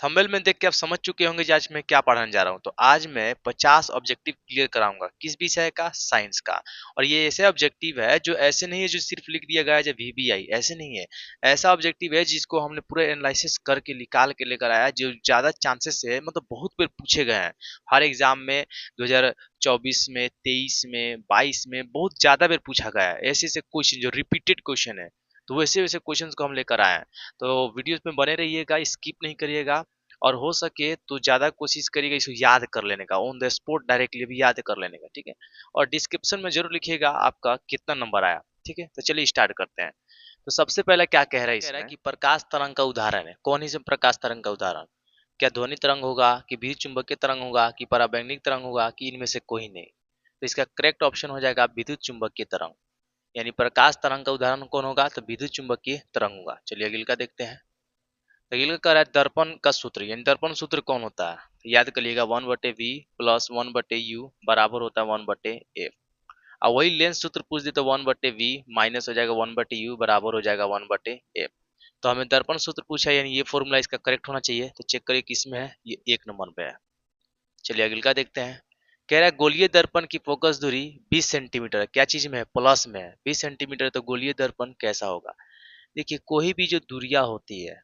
Thumbnail में देख के आप समझ चुके होंगे कि आज मैं क्या पढ़ाने जा रहा हूँ। तो आज मैं 50 ऑब्जेक्टिव क्लियर कराऊंगा। किस विषय का? साइंस का। और ये ऐसे ऑब्जेक्टिव है जो ऐसे नहीं है जो सिर्फ लिख दिया गया है जो वीबीआई, ऐसे नहीं है। ऐसा ऑब्जेक्टिव है जिसको हमने पूरा एनालिसिस करके निकाल के लेकर आया, जो ज्यादा चांसेस है, मतलब बहुत बार पूछे गए हैं हर एग्जाम में। 2024 में, 23 में, 22 में बहुत ज्यादा बार पूछा गया है ऐसे ऐसे क्वेश्चन जो रिपीटेड क्वेश्चन है। तो वैसे वैसे क्वेश्चंस को हम लेकर आए हैं। तो वीडियोस में बने रहिएगा, स्किप नहीं करिएगा। और हो सके तो ज्यादा कोशिश करिएगा इसको याद कर लेने का, ऑन द स्पॉट डायरेक्टली भी याद कर लेने का, ठीक है। और डिस्क्रिप्शन में जरूर लिखिएगा आपका कितना नंबर आया, ठीक है। तो चलिए स्टार्ट करते हैं। तो सबसे पहले क्या कह रहा है इसमें कि प्रकाश तरंग का उदाहरण है। कौन है इसमें प्रकाश तरंग का उदाहरण? क्या ध्वनि तरंग होगा, कि विद्युत चुंबकीय तरंग होगा, कि पराबैंगनिक तरंग होगा, कि इनमें से कोई नहीं? तो इसका करेक्ट ऑप्शन हो जाएगा विद्युत चुंबकीय तरंग। यानी प्रकाश तरंग का उदाहरण कौन होगा? तो विद्युत चुंबकीय तरंग होगा। चलिए अगले का देखते हैं। तो ये कह रहा है दर्पण का सूत्र, यानी दर्पण सूत्र कौन होता है? तो याद करिएगा 1/v प्लस 1/u बराबर होता है 1/f। और वही लेंस सूत्र पूछ दे तो 1/v माइनस हो जाएगा 1/u बराबर हो जाएगा 1/f। तो हमें दर्पण सूत्र पूछा है, यानी ये फॉर्मूला इसका करेक्ट होना चाहिए। तो चेक करिए किसमें है, ये 1 नंबर पे है। चलिए अगले का देखते हैं। कह रहा है गोलीय दर्पण की फोकस दूरी 20 सेंटीमीटर है। क्या चीज में है? प्लस में है। 20 सेंटीमीटर तो गोलीय दर्पण कैसा होगा? देखिए कोई भी जो दूरियां होती है,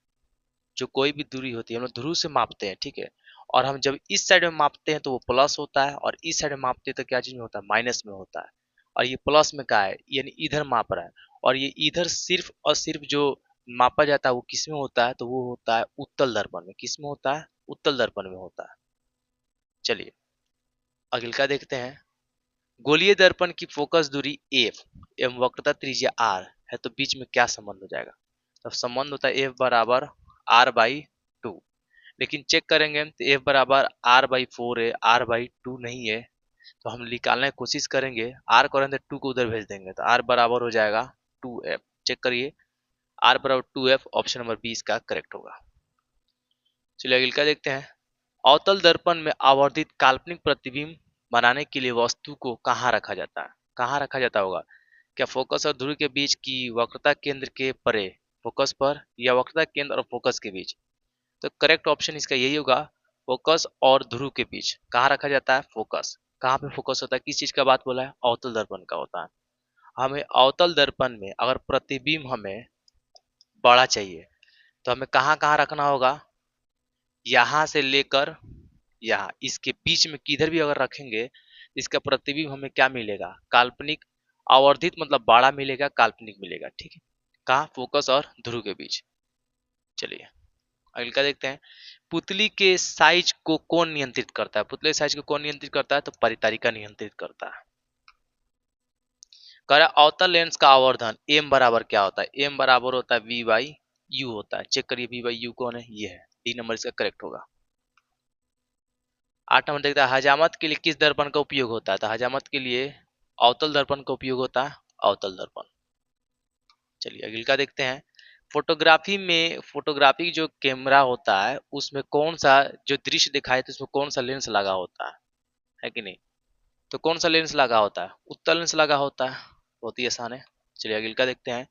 जो कोई भी दूरी होती है हम लोग ध्रुव से मापते हैं, ठीक है। और हम जब इस साइड में मापते हैं तो वो प्लस होता है, और इस साइड में मापते हैं तो क्या चीज में होता है? माइनस में होता है। और ये प्लस में क्या है? यानी इधर माप रहा है। और ये इधर सिर्फ और सिर्फ जो मापा जाता है वो किस में होता है? तो वो होता है उत्तल दर्पण में। किस में होता है? उत्तल दर्पण में होता है। चलिए अगले का देखते हैं। गोलीय दर्पण की फोकस दूरी एफ एवं वक्रता त्रिज्या आर है, तो बीच में क्या संबंध हो जाएगा? तो संबंध होता है एफ बराबर r/2। लेकिन चेक करेंगे तो एफ बराबर r/4 है, r/2 नहीं है। तो हम निकालने की कोशिश करेंगे, r करेंगे तो 2 को उधर भेज देंगे, तो r बराबर हो जाएगा 2f। चेक करिए, r बराबर 2f ऑप्शन नंबर 20 का करेक्ट होगा। चलिए अगले का देखते हैं। अवतल दर्पण में आवर्धित काल्पनिक प्रतिबिंब बनाने के लिए वस्तु को कहाँ रखा जाता है? कहाँ रखा जाता होगा? क्या फोकस और ध्रुव के बीच की वक्रता केंद्र के परे, फोकस पर, या वक्रता केंद्र और फोकस के बीच? तो करेक्ट ऑप्शन इसका यही होगा, फोकस और ध्रुव के बीच। कहाँ रखा जाता है? फोकस। कहाँ पे फोकस होता है? किस चीज का बात बोला है? अवतल दर्पण का होता है। हमें अवतल दर्पण में अगर प्रतिबिंब हमें बड़ा चाहिए तो हमें कहाँ कहाँ रखना होगा? यहाँ से लेकर यहाँ, इसके बीच में किधर भी अगर रखेंगे इसका प्रतिबिंब हमें क्या मिलेगा? काल्पनिक। आवर्धित मतलब बड़ा मिलेगा, काल्पनिक मिलेगा, ठीक है। कहाँ? फोकस और ध्रुव के बीच। चलिए अगले का देखते हैं। पुतली के साइज को कौन नियंत्रित करता है? पुतले साइज को कौन नियंत्रित करता है? तो परितारिका नियंत्रित करता है। कह रहा है अवतल लेंस का आवर्धन एम बराबर क्या होता है? एम बराबर होता है v/u होता है। चेक करिए v/u कौन है? ये है। डी नंबर इसका करेक्ट होगा। 8 नंबर देखता है हजामत के लिए किस दर्पण का उपयोग होता है? तो हजामत के लिए अवतल दर्पण का उपयोग होता है, अवतल दर्पण। चलिए अगले का देखते हैं। फोटोग्राफी में, फोटोग्राफी जो कैमरा होता है उसमें कौन सा जो दृश्य दिखाई तो उसमें कौन सा लेंस लगा होता है कि नहीं? तो कौन सा लेंस लगा होता है? उत्तल लेंस लगा होता है। बहुत ही आसान है। चलिए अगले का देखते हैं।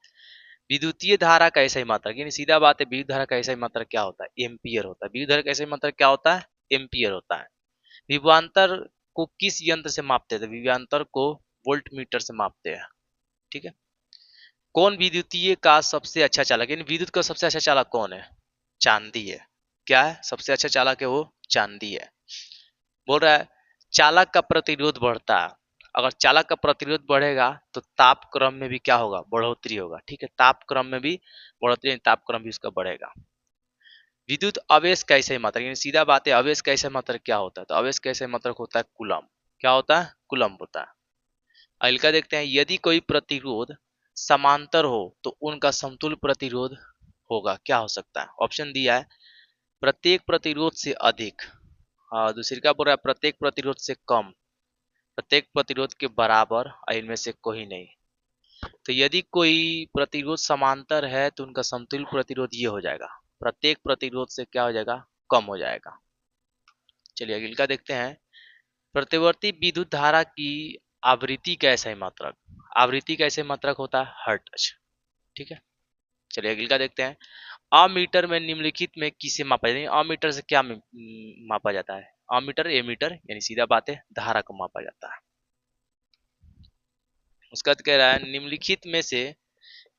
विद्युतीय धारा का ऐसा ही मात्रक, यानी सीधा बात है, विद्युत धारा का ऐसा ही मात्रक क्या होता है? एम्पियर होता है। विद्युत धारा का ऐसा ही मात्रक क्या होता है? एम्पियर होता है। विभवांतर को किस यंत्र से मापते हैं? तो विभवांतर को वोल्ट मीटर से मापते हैं, ठीक है। कौन विद्युतीय का सबसे अच्छा चालक, यानी विद्युत का सबसे अच्छा चालक कौन है? चांदी है। क्या है? सबसे अच्छा चालक है वो चांदी है। बोल रहा है चालक का प्रतिरोध बढ़ता है। अगर चालक का प्रतिरोध बढ़ेगा तो ताप क्रम में भी क्या होगा? बढ़ोतरी होगा, ठीक है। ताप क्रम में भी बढ़ोतरी, ताप क्रम भी उसका बढ़ेगा। विद्युत आवेश का ऐसा ही मात्रक, यानी सीधा बात है, आवेश का ऐसा मात्रक क्या होता है? तो आवेश का ऐसा मात्रक होता है कूलम। क्या होता है? कूलम होता है। अगले का देखते हैं। यदि कोई प्रतिरोध समांतर हो तो उनका समतुल्य प्रतिरोध होगा। क्या हो सकता है? ऑप्शन दिया है प्रत्येक प्रतिरोध से अधिक, हाँ दूसरी का बोल रहा है प्रत्येक प्रतिरोध से कम, प्रत्येक प्रतिरोध के बराबर, और इनमें से कोई नहीं। तो यदि कोई प्रतिरोध समांतर है तो उनका समतुल्य प्रतिरोध ये हो जाएगा, प्रत्येक प्रतिरोध से क्या हो जाएगा? कम हो जाएगा। चलिए अगले का देखते हैं। प्रतिवर्ती विद्युत धारा की आवृत्ति का ऐसा ही मात्रक, आवृत्ति का ऐसे मात्रक होता है हर्ट्ज, ठीक है। चलिए अगले का देखते हैं। अमीटर में निम्नलिखित में किसे मापा जाता है? अमीटर से क्या मापा जाता है? अमीटर एमीटर यानी सीधा बात है धारा को मापा जाता है। उसका कह रहा है निम्नलिखित में से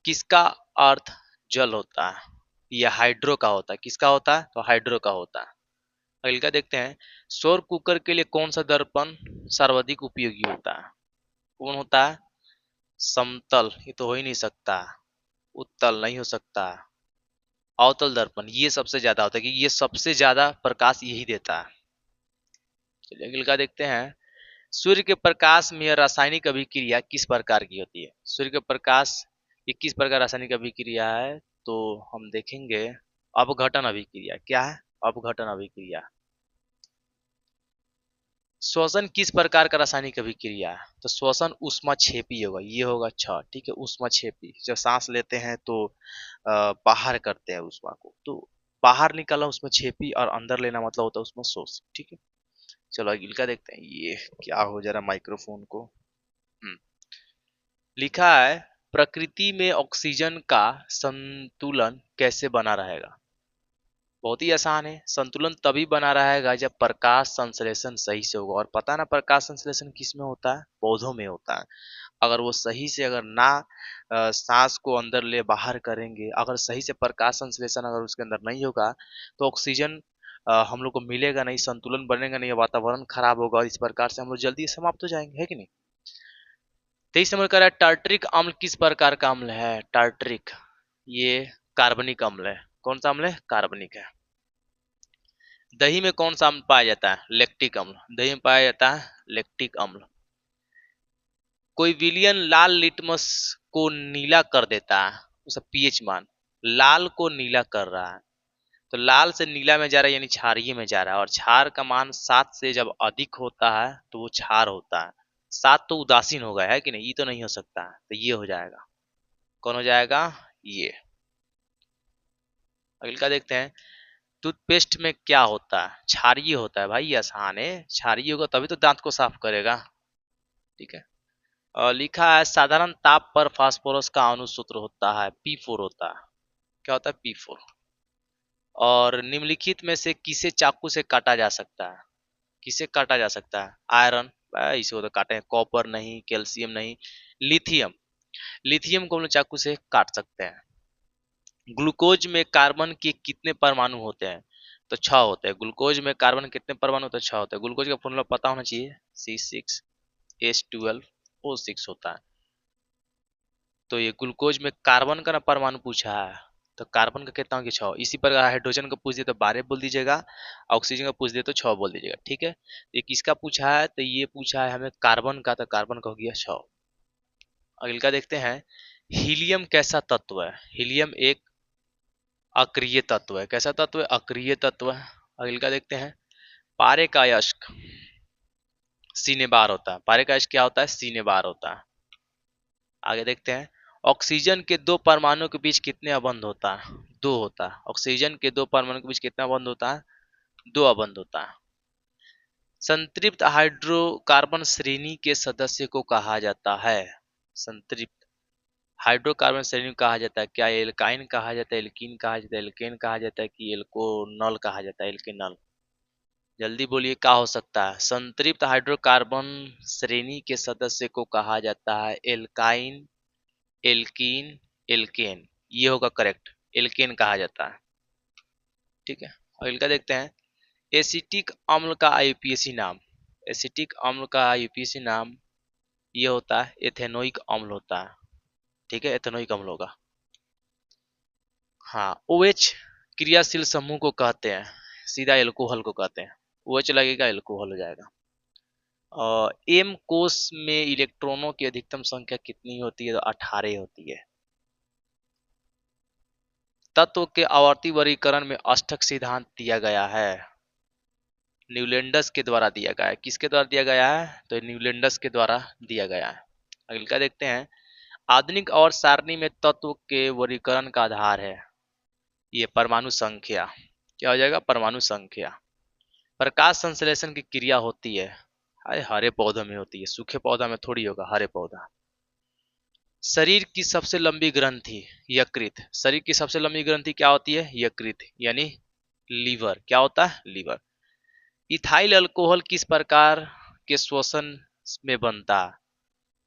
किसका अर्थ जल होता है? यह हाइड्रो का होता है। किसका होता है? तो हाइड्रो का होता है। अगले का देखते हैं, सौर कुकर के लिए कौन सा दर्पण सर्वाधिक उपयोगी होता है? कौन होता है? समतल, ये तो हो ही नहीं सकता। उत्तल नहीं हो सकता। अवतल दर्पण ये सबसे ज्यादा होता है क्योंकि ये सबसे ज्यादा प्रकाश यही देता है। चलिए अगले का देखते हैं, सूर्य के प्रकाश में रासायनिक अभिक्रिया किस प्रकार की होती है? सूर्य के प्रकाश ये किस प्रकार रासायनिक अभिक्रिया है? तो हम देखेंगे अपघटन अभिक्रिया। क्या है? अपघटन अभिक्रिया। श्वसन किस प्रकार का रासायनिक अभिक्रिया है? तो श्वसन ऊष्माक्षेपी होगा। ये होगा छ, ठीक है, ऊष्माक्षेपी। जब सांस लेते हैं तो बाहर करते हैं ऊष्मा को, तो बाहर निकाला ऊष्माक्षेपी और अंदर लेना मतलब होता है उसमें शोष, ठीक है। चलो अगले का देखते हैं, ये क्या हो जा रहा माइक्रोफोन को। लिखा है प्रकृति में ऑक्सीजन का संतुलन कैसे बना रहेगा? बहुत ही आसान है। संतुलन तभी बना रहेगा जब प्रकाश संश्लेषण सही से होगा। और पता ना प्रकाश संश्लेषण किस में होता है? पौधों में होता है। अगर वो सही से अगर ना सांस को अंदर ले बाहर करेंगे, अगर सही से प्रकाश संश्लेषण अगर उसके अंदर नहीं होगा तो ऑक्सीजन हम लोग को मिलेगा नहीं, संतुलन बनेगा नहीं, वातावरण खराब होगा और इस प्रकार से हम लोग जल्दी समाप्त हो जाएंगे, है कि नहीं। 23 नंबर का है टार्टरिक अम्ल किस प्रकार का अम्ल है? टार्टरिक ये कार्बनिक अम्ल है। कौन सा अम्ल है? कार्बनिक है। दही में कौन सा अम्ल पाया जाता है? लैक्टिक अम्ल। दही में पाया जाता है लैक्टिक अम्ल। कोई विलियन लाल लिटमस को नीला कर देता है, उसका पीएच मान लाल को नीला कर रहा है, तो लाल से नीला में जा रहा है यानी क्षारीय में जा रहा है। और क्षार का मान 7 से जब अधिक होता है तो वो क्षार होता है। 7 तो उदासीन हो गया है कि नहीं, ये तो नहीं हो सकता है, तो ये हो जाएगा। कौन हो जाएगा? ये। अगले का देखते हैं, टूथपेस्ट में क्या होता है? क्षारीय होता है भाई, आसान है। क्षारीय होगा तभी तो दांत को साफ करेगा, ठीक है। और लिखा है साधारण ताप पर फास्फोरस का अणु सूत्र होता है P4 होता है। क्या होता है? P4। और निम्नलिखित में से किसे चाकू से काटा जा सकता है? किसे काटा जा सकता है? आयरन, इसे को तो काटे। कॉपर नहीं, कैल्शियम नहीं, लिथियम। लिथियम को हम लोग चाकू से काट सकते हैं। ग्लूकोज में कार्बन के कितने परमाणु होते हैं? तो 6 होते हैं। ग्लूकोज में कार्बन के कितने परमाणु होते हैं? 6 होते हैं। ग्लूकोज का फॉर्मूला पता होना चाहिए, C6H12O6 होता है। तो ये ग्लूकोज में कार्बन का ना परमाणु पूछा है, तो कार्बन का कितना होगा? 6। इसी प्रकार हाइड्रोजन का पूछ दिए तो 12 बोल दीजिएगा, ऑक्सीजन का पूछ दिए तो 6 बोल दीजिएगा, ठीक है। ये किसका पूछा है? तो ये पूछा है हमें कार्बन का, तो कार्बन का हो गया 6। अगले का देखते हैं, हीलियम कैसा तत्व है? हीलियम एक अक्रिय तत्व है। कैसा तत्व है? अक्रिय तत्व है। अगले का देखते हैं, पारे का अयस्क सीने बार होता है। पारे का अयस्क क्या होता है? सीने बार होता है। आगे देखते हैं, ऑक्सीजन के दो परमाणु के बीच कितने अबंध होता है? 2 होता है। ऑक्सीजन के दो परमाणु के बीच कितना अबंध होता है? 2 अबंध होता है। संतृप्त हाइड्रोकार्बन श्रेणी के सदस्य को कहा जाता है? संतृप्त हाइड्रोकार्बन श्रेणी को कहा जाता है क्या? एल्काइन कहा जाता है, एल्कीन कहा जाता है, एल्केन कहा जाता है कि एल्कोनल कहा जाता है? एल्केनल। जल्दी बोलिए क्या हो सकता है? संतृप्त हाइड्रोकार्बन श्रेणी के सदस्य को कहा जाता है एल्काइन, एल्कीन, एल्केन। ये होगा करेक्ट, एल्केन कहा जाता है, ठीक है। अगले का देखते हैं, एसिटिक अम्ल का आईयूपीएसी नाम। एसिटिक अम्ल का आईयूपीएसी नाम ये होता है एथेनोइक अम्ल होता है, ठीक है, एथेनोइक अम्ल होगा। हाँ, OH क्रियाशील समूह को कहते हैं, सीधा एल्कोहल को कहते हैं। OH लगेगा एल्कोहल हो जाएगा। और एम कोष में इलेक्ट्रॉनों की अधिकतम संख्या कितनी होती है? तो 18 होती है। तत्व के आवर्ती वर्गीकरण में अष्टक सिद्धांत दिया गया है, न्यूलैंडस के द्वारा दिया गया है। किसके द्वारा दिया गया है? तो न्यूलैंडस के द्वारा दिया गया है। अगले का देखते हैं, आधुनिक और सारणी में तत्व के वर्गीकरण का आधार है ये परमाणु संख्या। क्या हो जाएगा? परमाणु संख्या। प्रकाश संश्लेषण की क्रिया होती है, अरे हरे पौधों में होती है, सूखे पौधा में थोड़ी होगा हरे पौधा। शरीर की सबसे लंबी ग्रंथि यकृत। शरीर की सबसे लंबी ग्रंथि क्या होती है? यकृत, यानी लीवर। क्या होता है? लीवर। इथाइल अल्कोहल किस प्रकार के श्वसन में बनता है?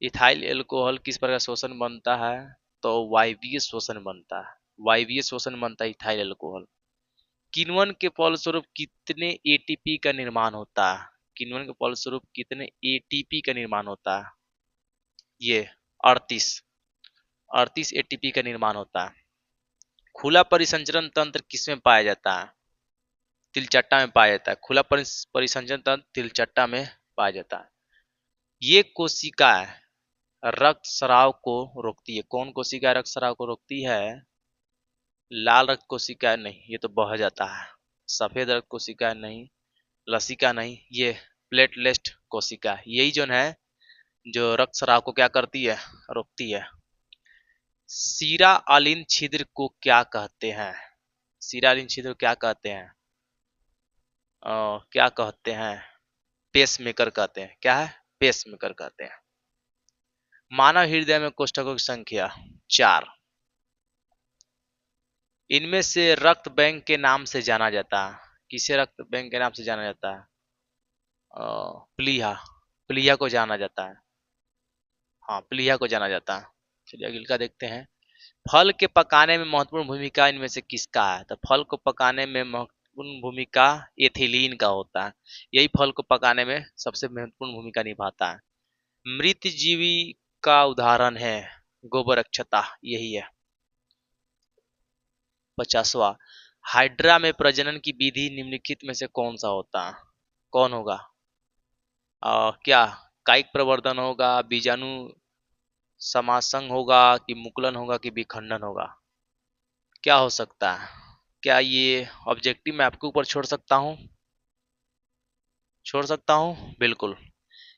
इथाइल अल्कोहल किस प्रकार श्वसन बनता है? तो वायवीय श्वसन बनता है। वायवीय श्वसन बनता है इथाइल अल्कोहल। किण्वन के फलस्वरूप कितने एटीपी का निर्माण होता है? किण्वन के फलस्वरूप कितने एटीपी का निर्माण होता है? ये 38 38 एटीपी का निर्माण होता है। खुला परिसंचरण तंत्र किसमें पाया जाता है? तिलचट्टा में पाया जाता है। खुला परिसंचरण तंत्र तिलचट्टा में पाया जाता है। ये कोशिका रक्त स्राव को रोकती है। कौन कोशिका रक्त स्राव को रोकती है? लाल रक्त कोशिका नहीं, ये तो बह जाता है। सफेद रक्त कोशिका नहीं, लसिका नहीं, ये प्लेटलेट कोशिका, यही जो है जो रक्त स्राव को क्या करती है? रोकती है। सीरा अलिन छिद्र को क्या कहते हैं? सीरा अलिन छिद्र को क्या कहते हैं? क्या कहते हैं? पेस मेकर कहते हैं। क्या है? पेस मेकर कहते हैं। मानव हृदय में कोष्ठकों की संख्या 4। इनमें से रक्त बैंक के नाम से जाना जाता है। किसे रक्त बैंक के नाम से जाना जाता है? प्लीहा। प्लीहा को जाना जाता है। हाँ, प्लीहा को जाना जाता है। चलिए अगले का देखते हैं। फल के पकाने में महत्वपूर्ण भूमिका इनमें से किसका है? तो फल को पकाने में महत्वपूर्ण भूमिका एथिलीन का होता है। यही फल को पकाने में सबसे महत्वपूर्ण भूमिका निभाता है। मृत जीवी का उदाहरण है गोबर अक्षता, यही है। 50वां, हाइड्रा में प्रजनन की विधि निम्नलिखित में से कौन सा होता है? कौन होगा? क्या कायिक प्रवर्धन होगा, बीजाणु समासंग होगा, कि मुकुलन होगा, कि विखंडन होगा? क्या हो सकता है? क्या ये ऑब्जेक्टिव मैं आपके ऊपर छोड़ सकता हूँ? छोड़ सकता हूँ, बिल्कुल।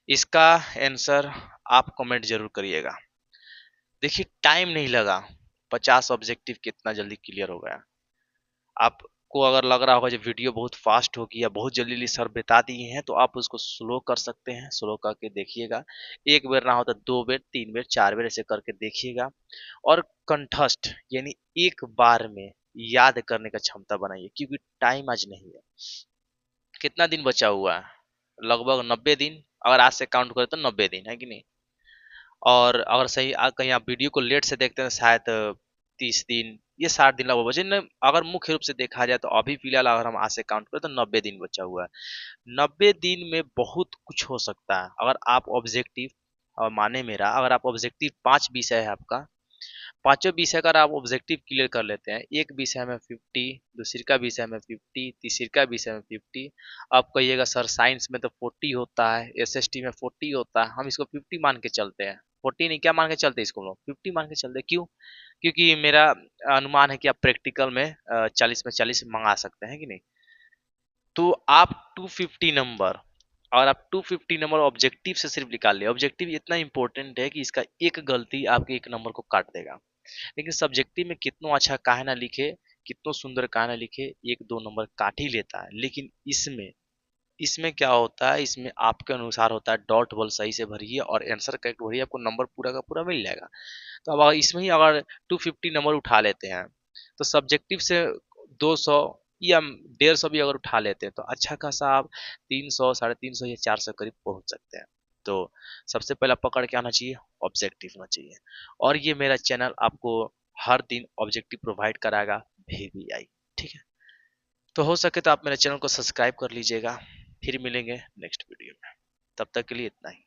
इसका आंसर आप कमेंट जरूर करिएगा। देखिए टाइम नहीं लगा, 50 ऑब्जेक्टिव कितना जल्दी क्लियर हो गया। आपको अगर लग रहा होगा जो वीडियो बहुत फास्ट होगी या बहुत जल्दी सर बता दिए हैं, तो आप उसको स्लो कर सकते हैं। स्लो करके देखिएगा, एक बार ना हो तो 2 बार 3 बार 4 बार ऐसे करके देखिएगा। और कंठस्थ यानी एक बार में याद करने का क्षमता बनाइए, क्योंकि टाइम आज नहीं है। कितना दिन बचा हुआ है? लगभग 90 दिन। अगर आज से काउंट करें तो 90 दिन है कि नहीं। और अगर सही कहीं आप वीडियो को लेट से देखते हैं तो शायद 30 दिन, ये 60 दिन लगभग बचे न। अगर मुख्य रूप से देखा जाए तो अभी फिलहाल अगर हम आज से काउंट करें तो 90 दिन बचा हुआ है। 90 दिन में बहुत कुछ हो सकता है। अगर आप ऑब्जेक्टिव, और माने मेरा, अगर आप ऑब्जेक्टिव 5 विषय है आपका, पांचों विषय का आप ऑब्जेक्टिव क्लियर कर लेते हैं, एक विषय में 50, दूसरी का विषय में 50, तीसरी का विषय में 50। आप कहिएगा सर साइंस में तो 40 होता है, एसएसटी में 40 होता है, हम इसको 50 मान के चलते हैं। 40 नहीं, क्या मान के चलते हैं इसको? लोग 50 मान के चलते हैं। क्यों? क्योंकि मेरा अनुमान है कि आप प्रैक्टिकल में 40 में 40 मंगा सकते हैं कि नहीं। तो आप 250 नंबर, और आप 250 नंबर ऑब्जेक्टिव से सिर्फ निकाल लिया। ऑब्जेक्टिव इतना इंपॉर्टेंट है कि इसका एक गलती आपके एक नंबर को काट देगा। लेकिन सब्जेक्टिव में कितना अच्छा काहे ना लिखे, कितना सुंदर काहे ना लिखे, 1-2 नंबर काट ही लेता है। लेकिन इसमें इसमें क्या होता है, इसमें आपके अनुसार होता है। डॉट बॉल सही से भरिए और आंसर करेक्ट भरिए, आपको नंबर पूरा का पूरा मिल जाएगा। तो अब अगर इसमें ही अगर 250 नंबर उठा लेते हैं, तो सब्जेक्टिव से 200 या 150 भी अगर उठा लेते हैं, तो अच्छा खासा आप 300, 350 या 400 करीब पहुंच सकते हैं। तो सबसे पहला पकड़ के आना चाहिए, ऑब्जेक्टिव होना चाहिए। और ये मेरा चैनल आपको हर दिन ऑब्जेक्टिव प्रोवाइड कराएगा, VBI। ठीक है, तो हो सके तो आप मेरे चैनल को सब्सक्राइब कर लीजिएगा। फिर मिलेंगे नेक्स्ट वीडियो में, तब तक के लिए इतना ही।